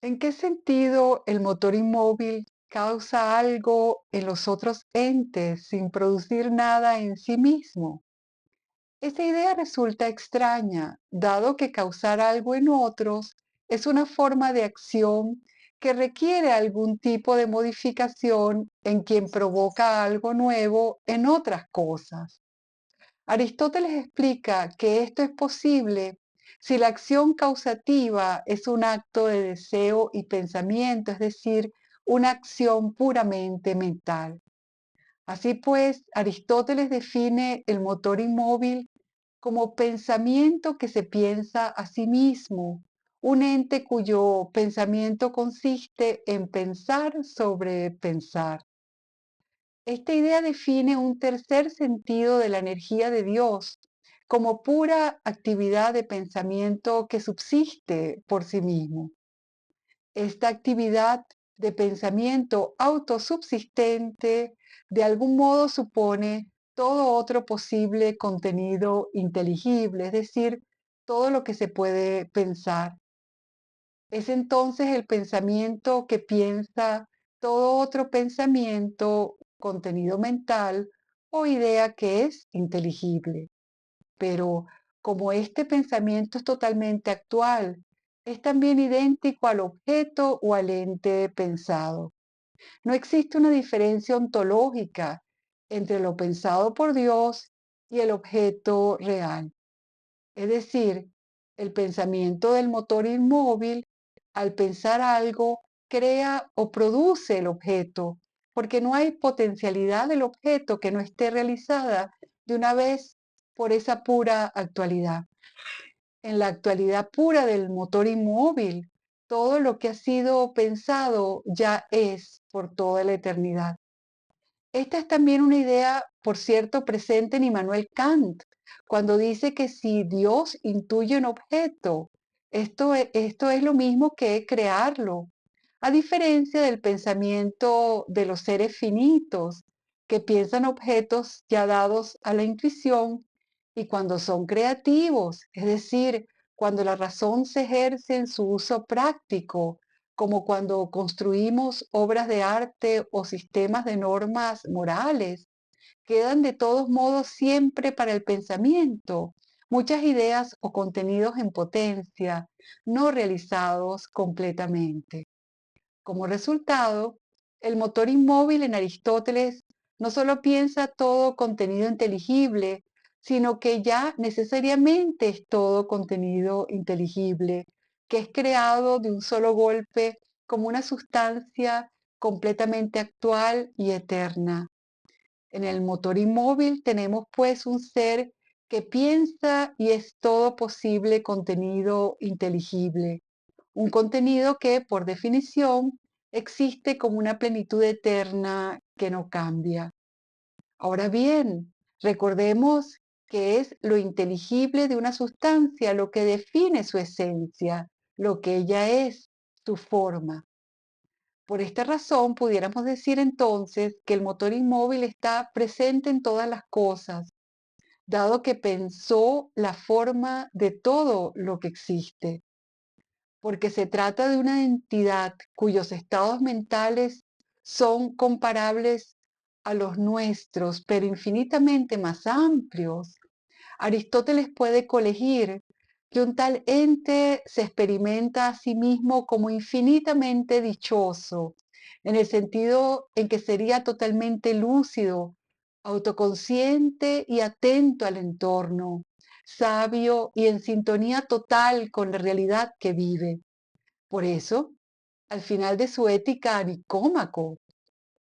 ¿En qué sentido el motor inmóvil causa algo en los otros entes sin producir nada en sí mismo? Esta idea resulta extraña, dado que causar algo en otros es una forma de acción que requiere algún tipo de modificación en quien provoca algo nuevo en otras cosas. Aristóteles explica que esto es posible si la acción causativa es un acto de deseo y pensamiento, es decir, una acción puramente mental. Así pues, Aristóteles define el motor inmóvil como pensamiento que se piensa a sí mismo, un ente cuyo pensamiento consiste en pensar sobre pensar. Esta idea define un tercer sentido de la energía de Dios como pura actividad de pensamiento que subsiste por sí mismo. Esta actividad de pensamiento autosubsistente de algún modo supone todo otro posible contenido inteligible, es decir, todo lo que se puede pensar. Es entonces el pensamiento que piensa todo otro pensamiento, contenido mental o idea que es inteligible. Pero como este pensamiento es totalmente actual, es también idéntico al objeto o al ente pensado. No existe una diferencia ontológica entre lo pensado por Dios y el objeto real. Es decir, el pensamiento del motor inmóvil, al pensar algo, crea o produce el objeto, porque no hay potencialidad del objeto que no esté realizada de una vez por esa pura actualidad. En la actualidad pura del motor inmóvil, todo lo que ha sido pensado ya es por toda la eternidad. Esta es también una idea, por cierto, presente en Immanuel Kant, cuando dice que si Dios intuye un objeto, esto es lo mismo que crearlo, a diferencia del pensamiento de los seres finitos, que piensan objetos ya dados a la intuición, y cuando son creativos, es decir, cuando la razón se ejerce en su uso práctico, como cuando construimos obras de arte o sistemas de normas morales, quedan de todos modos siempre para el pensamiento muchas ideas o contenidos en potencia, no realizados completamente. Como resultado, el motor inmóvil en Aristóteles no solo piensa todo contenido inteligible, sino que ya necesariamente es todo contenido inteligible, que es creado de un solo golpe como una sustancia completamente actual y eterna. En el motor inmóvil tenemos pues un ser que piensa y es todo posible contenido inteligible, un contenido que, por definición, existe como una plenitud eterna que no cambia. Ahora bien, recordemos que es lo inteligible de una sustancia lo que define su esencia, lo que ella es, su forma. Por esta razón, pudiéramos decir entonces que el motor inmóvil está presente en todas las cosas, dado que pensó la forma de todo lo que existe, porque se trata de una entidad cuyos estados mentales son comparables a los nuestros, pero infinitamente más amplios. Aristóteles puede colegir que un tal ente se experimenta a sí mismo como infinitamente dichoso, en el sentido en que sería totalmente lúcido, autoconsciente y atento al entorno, sabio y en sintonía total con la realidad que vive. Por eso, al final de su Ética a Nicómaco,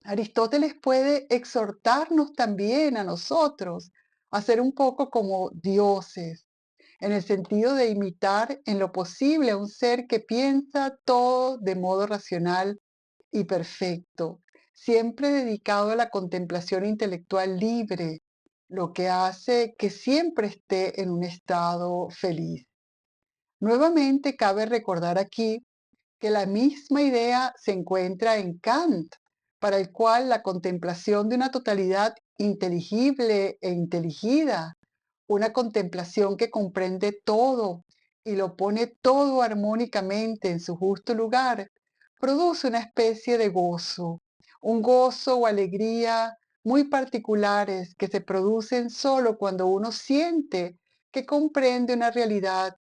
Aristóteles puede exhortarnos también a nosotros a ser un poco como dioses, en el sentido de imitar en lo posible a un ser que piensa todo de modo racional y perfecto, siempre dedicado a la contemplación intelectual libre, lo que hace que siempre esté en un estado feliz. Nuevamente cabe recordar aquí que la misma idea se encuentra en Kant, para el cual la contemplación de una totalidad inteligible e inteligida, una contemplación que comprende todo y lo pone todo armónicamente en su justo lugar, produce una especie de gozo, un gozo o alegría muy particulares que se producen solo cuando uno siente que comprende una realidad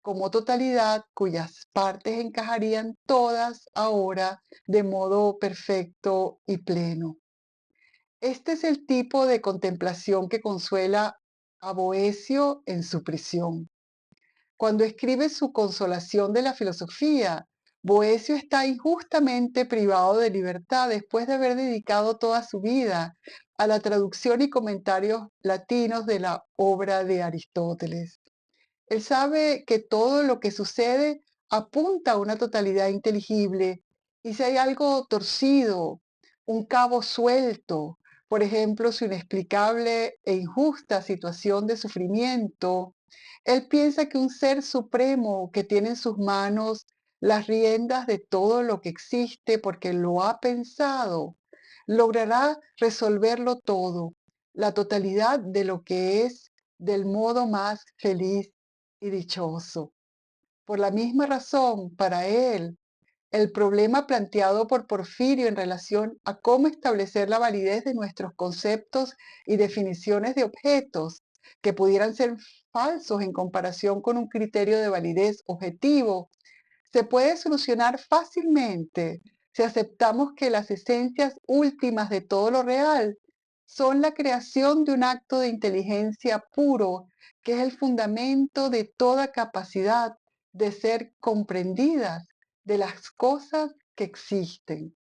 como totalidad cuyas partes encajarían todas ahora de modo perfecto y pleno. Este es el tipo de contemplación que consuela a Boecio en su prisión. Cuando escribe su Consolación de la Filosofía, Boecio está injustamente privado de libertad después de haber dedicado toda su vida a la traducción y comentarios latinos de la obra de Aristóteles. Él sabe que todo lo que sucede apunta a una totalidad inteligible y si hay algo torcido, un cabo suelto, por ejemplo, su inexplicable e injusta situación de sufrimiento, él piensa que un ser supremo que tiene en sus manos las riendas de todo lo que existe porque lo ha pensado, logrará resolverlo todo, la totalidad de lo que es del modo más feliz y dichoso. Por la misma razón, para él, el problema planteado por Porfirio en relación a cómo establecer la validez de nuestros conceptos y definiciones de objetos que pudieran ser falsos en comparación con un criterio de validez objetivo, se puede solucionar fácilmente si aceptamos que las esencias últimas de todo lo real son la creación de un acto de inteligencia puro, que es el fundamento de toda capacidad de ser comprendidas de las cosas que existen.